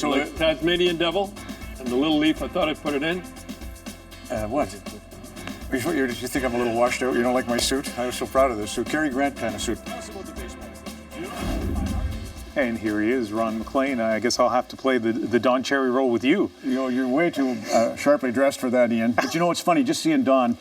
So like Tasmanian Devil and the little leaf, I thought I'd put it in. What? You think I'm a little washed out? You don't like my suit? I was so proud of this suit. Cary Grant kind of suit. And here he is, Ron MacLean. I guess I'll have to play the Don Cherry role with you. You know, you're way too sharply dressed for that, Ian. But you know what's funny? Just seeing Don,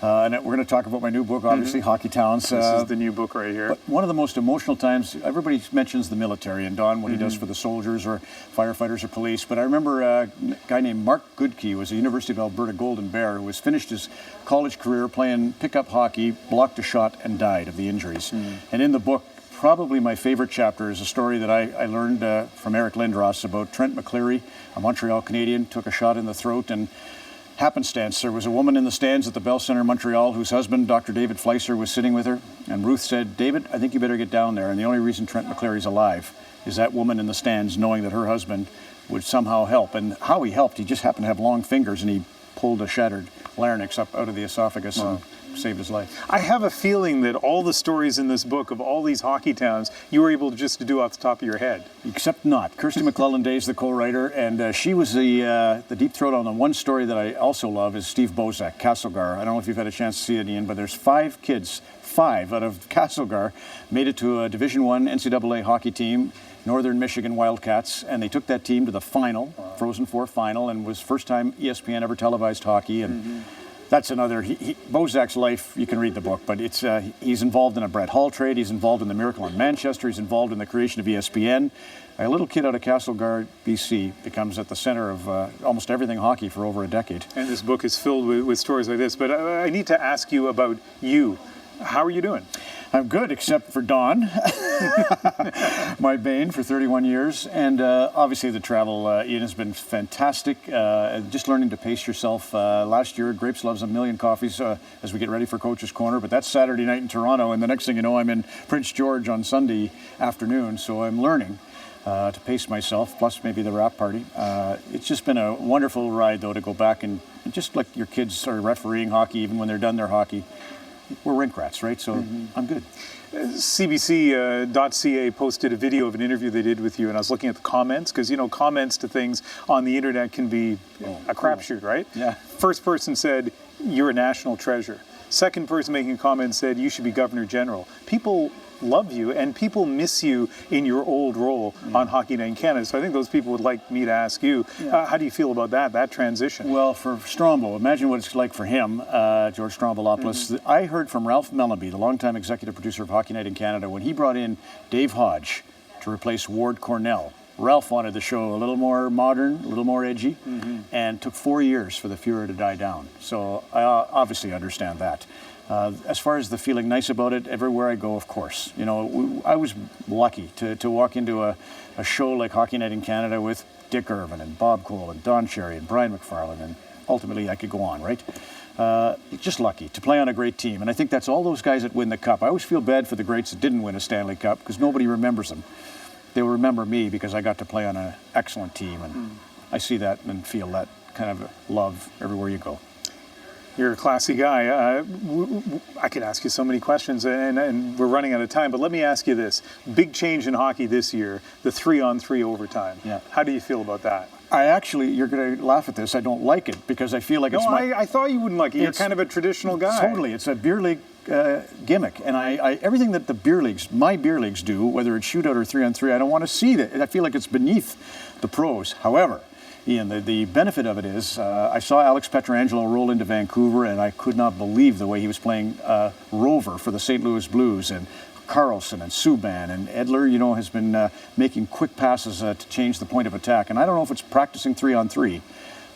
and we're going to talk about my new book, obviously, Hockey Towns. This is the new book right here. But one of the most emotional times, everybody mentions the military and Don, what he does for the soldiers or firefighters or police. But I remember a guy named Mark Goodkey, who was a University of Alberta Golden Bear, who was finished his college career playing pickup hockey, blocked a shot, and died of the injuries. And in the book, probably my favorite chapter is a story that I learned from Eric Lindros about Trent McCleary, a Montreal Canadian, took a shot in the throat, and happenstance, there was a woman in the stands at the Bell Centre, Montreal, whose husband, Dr. David Fleischer, was sitting with her, and Ruth said, "David, I think you better get down there." And the only reason Trent McCleary's alive is that woman in the stands knowing that her husband would somehow help. And how he helped, he just happened to have long fingers, and he pulled a shattered larynx up out of the esophagus and saved his life. I have a feeling that all the stories in this book of all these hockey towns, you were able just to do off the top of your head. Except not. Kirsty McClellan Day is the co-writer, and she was the deep throat on the one story that I also love is Steve Bozak, Castlegar. I don't know if you've had a chance to see it, Ian, but there's 5 kids, 5 out of Castlegar, made it to a Division I NCAA hockey team, Northern Michigan Wildcats, and they took that team to the final, Frozen Four final, and was first time ESPN ever televised hockey. And that's another, Bozak's life, you can read the book, but it's he's involved in a Brett Hall trade, he's involved in the Miracle in Manchester, he's involved in the creation of ESPN. A little kid out of Castlegar, BC, becomes at the center of almost everything hockey for over a decade. And this book is filled with stories like this, but I need to ask you about you. How are you doing? I'm good, except for Don, my bane for 31 years. And obviously the travel, Ian, has been fantastic. Just learning to pace yourself. Last year, Grapes loves a million coffees as we get ready for Coach's Corner. But that's Saturday night in Toronto. And the next thing you know, I'm in Prince George on Sunday afternoon. So I'm learning to pace myself, plus maybe the wrap party. It's just been a wonderful ride, though, to go back and just like your kids are refereeing hockey, even when they're done their hockey. We're rink rats, right? So I'm good. CBC.ca posted a video of an interview they did with you, and I was looking at the comments, because, you know, comments to things on the internet can be a crapshoot, right? Yeah. First person said, "You're a national treasure." Second person making a comment said, "You should be Governor General." People love you, and people miss you in your old role on Hockey Night in Canada. So I think those people would like me to ask you, how do you feel about that transition? Well, for Strombo, imagine what it's like for him, George Strombolopoulos. I heard from Ralph Mellanby, the longtime executive producer of Hockey Night in Canada, when he brought in Dave Hodge to replace Ward Cornell. Ralph wanted the show a little more modern, a little more edgy, and took 4 years for the furor to die down. So I obviously understand that. As far as the feeling nice about it, everywhere I go, of course. You know, I was lucky to walk into a show like Hockey Night in Canada with Dick Irvin and Bob Cole and Don Cherry and Brian McFarlane, and ultimately I could go on, right? Just lucky to play on a great team. And I think that's all those guys that win the Cup. I always feel bad for the greats that didn't win a Stanley Cup, because nobody remembers them. They'll remember me because I got to play on an excellent team, and I see that and feel that kind of love everywhere you go. You're a classy guy. I could ask you so many questions, and we're running out of time, but let me ask you this. Big change in hockey this year, the 3-on-3 overtime. Yeah. How do you feel about that? I actually, you're going to laugh at this, I don't like it, because I feel like it's I thought you wouldn't like it. You're kind of a traditional guy. Totally. It's a beer league gimmick, and I everything that the beer leagues, my beer leagues do, whether it's shootout or 3-on-3, I don't want to see that. I feel like it's beneath the pros. However, Ian, the benefit of it is, I saw Alex Pietrangelo roll into Vancouver, and I could not believe the way he was playing rover for the St. Louis Blues, and Carlson and Subban, and Edler, you know, has been making quick passes to change the point of attack. And I don't know if it's practicing 3-on-3,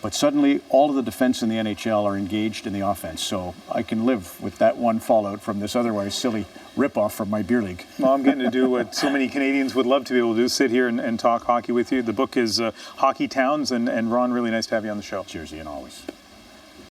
but suddenly all of the defense in the NHL are engaged in the offense. So I can live with that one fallout from this otherwise silly ripoff from my beer league. Well, I'm getting to do what so many Canadians would love to be able to do, sit here and talk hockey with you. The book is Hockey Towns, and Ron, really nice to have you on the show. Cheers, Ian, always.